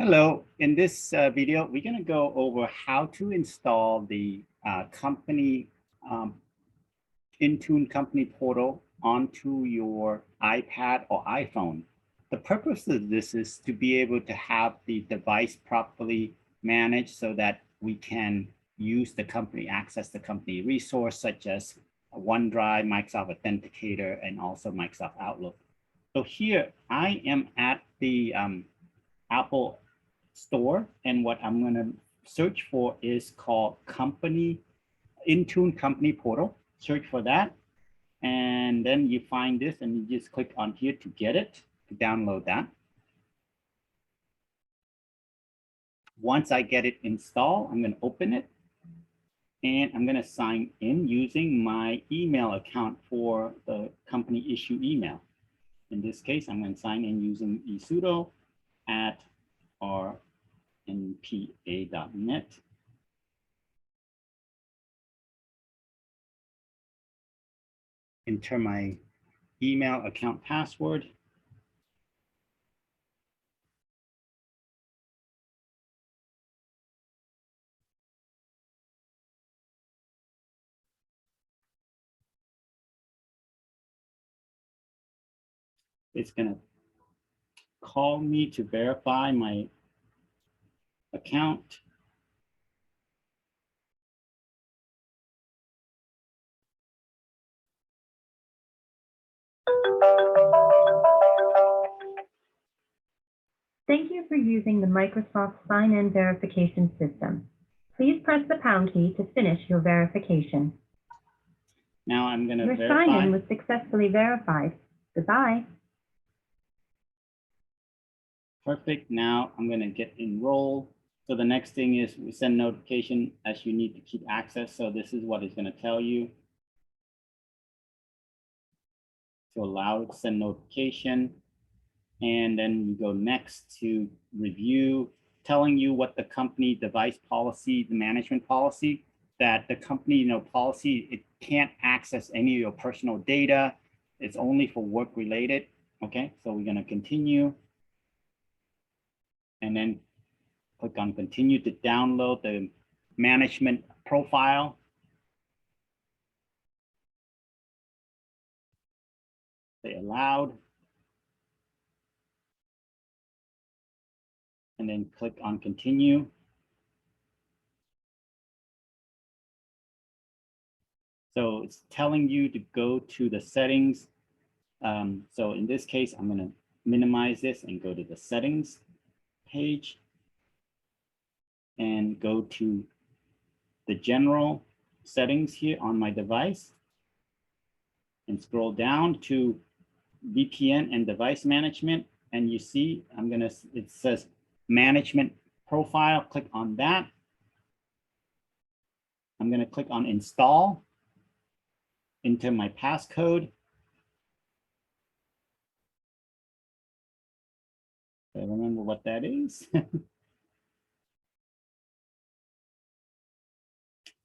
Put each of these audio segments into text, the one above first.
Hello, in this video, we're going to go over how to install the company Intune Company portal onto your iPad or iPhone. The purpose of this is to be able to have the device properly managed so that we can use the company, access the company resource such as OneDrive, Microsoft Authenticator, and also Microsoft Outlook. So here I am at the Apple Store, and what I'm going to search for is called Intune Company Portal. Search for that, and then you find this, and you just click on here to get it, to download that. Once I get it installed, I'm going to open it, and I'm going to sign in using my email account for the company issue email. In this case, I'm going to sign in using esudo at rnpa.net. Enter my email account password. It's going to call me to verify my account. Thank you for using the Microsoft sign-in verification system. Please press the pound key to finish your verification. Now I'm going to Your verify. sign-in was successfully verified. Goodbye. Perfect. Now I'm going to get Enroll. So the next thing is we send notification as you need to keep access. So this is what it's going to tell you. To allow it to send notification. And then you go next to review, telling you what the company device policy, the management policy, that the company policy, it can't access any of your personal data. It's only for work related. Okay, so we're going to continue. And then click on continue to download the management profile. Say allowed. And then click on continue. So it's telling you to go to the settings. So in this case, I'm going to minimize this and go to the settings page and go to the general settings here on my device and scroll down to VPN and device management. And you see, it says management profile, click on that. I'm going to click on install, enter my passcode. I remember what that is.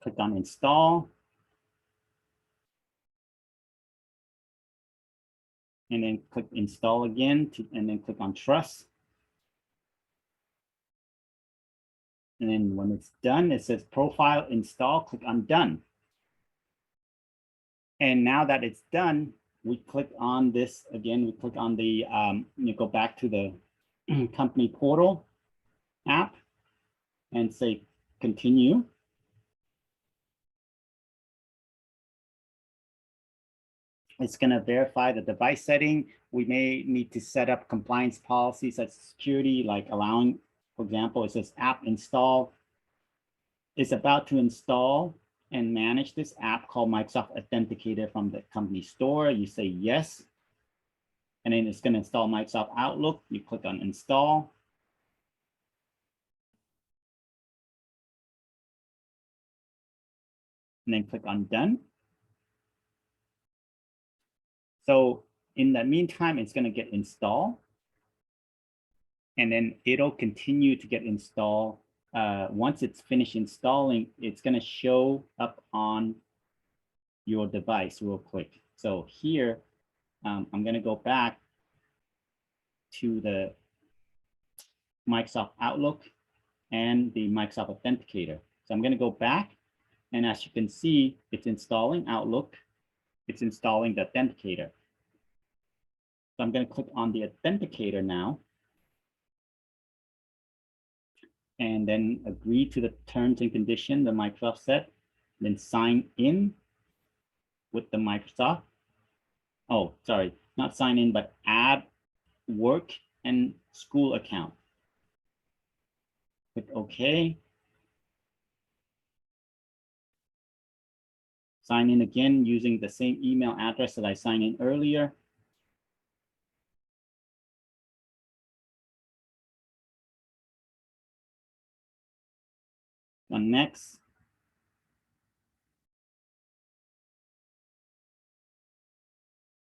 Click on install. And then click install again, and then click on trust. And then when it's done, it says profile install, click on done. And now that it's done, we click on this again, we click on the, you go back to the company portal app and say continue. It's going to verify the device setting. We may need to set up compliance policies such as security, like allowing, for example, it says app install. It's about to install and manage this app called Microsoft Authenticator from the company store. You say yes. And then it's going to install Microsoft Outlook. You click on install. And then click on done. So in the meantime, it's going to get installed. And then it'll continue to get installed. Once it's finished installing, it's going to show up on your device real quick. So here, I'm going to go back to the Microsoft Outlook and the Microsoft Authenticator. So I'm going to go back, and as you can see, it's installing Outlook. It's installing the Authenticator. So I'm going to click on the Authenticator now, and then agree to the terms and conditions the Microsoft set, then sign in with the Microsoft. Oh, sorry, not sign in, but add work and school account. Click OK. Sign in again using the same email address that I signed in earlier. On next.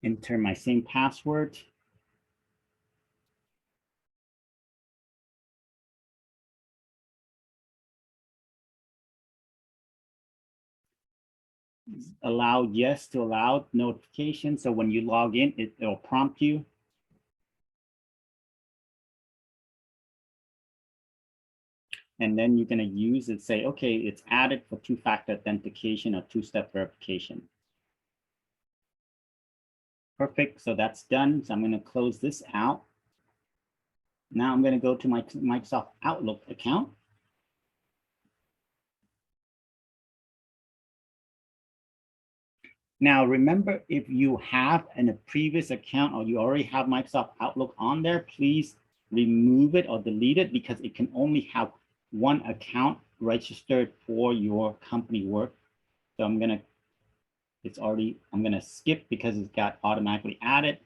Enter my same password. Allow yes to allow notification. So when you log in, it'll prompt you. And then you're going to use it, say, okay, it's added for two-factor authentication or two-step verification. Perfect. So that's done. So I'm going to close this out. Now I'm going to go to my Microsoft Outlook account. Now, remember, if you have a previous account or you already have Microsoft Outlook on there, please remove it or delete it because it can only have one account registered for your company work. So I'm going to skip because it's got automatically added.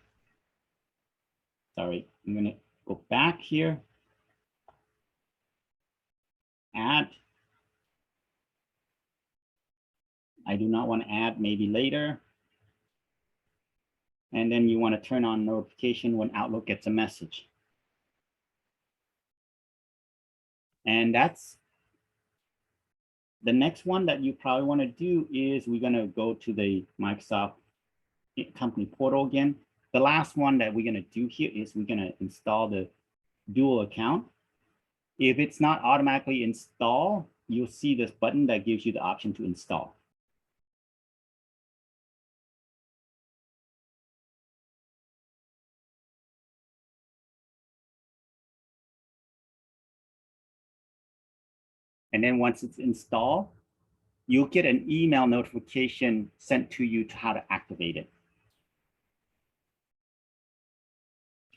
Sorry, I'm going to go back here. Add. I do not want to add, maybe later. And then you want to turn on notification when Outlook gets a message. And that's the next one that you probably want to do is we're going to go to the Microsoft company portal again. The last one that we're going to do here is we're going to install the dual account. If it's not automatically installed, you'll see this button that gives you the option to install. And then once it's installed, you'll get an email notification sent to you to how to activate it.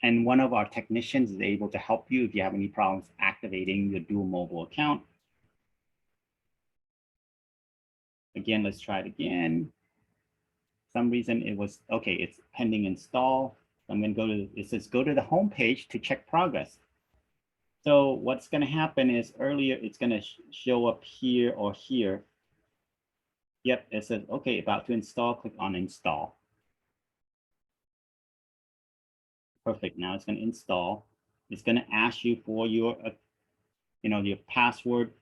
And one of our technicians is able to help you if you have any problems activating your dual mobile account. Again, let's try it again. For some reason it was, okay, it's pending install. I'm going to go to, it says go to the home page to check progress. So what's going to happen is earlier it's going to show up here or here. Yep, it says, okay, about to install, click on install. Perfect, now it's going to install. It's going to ask you for your, your password.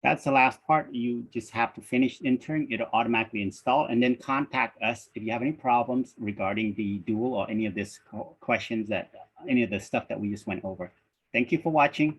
That's the last part. You just have to finish entering. It'll automatically install and then contact us if you have any problems regarding the dual or any of this questions that any of the stuff that we just went over. Thank you for watching.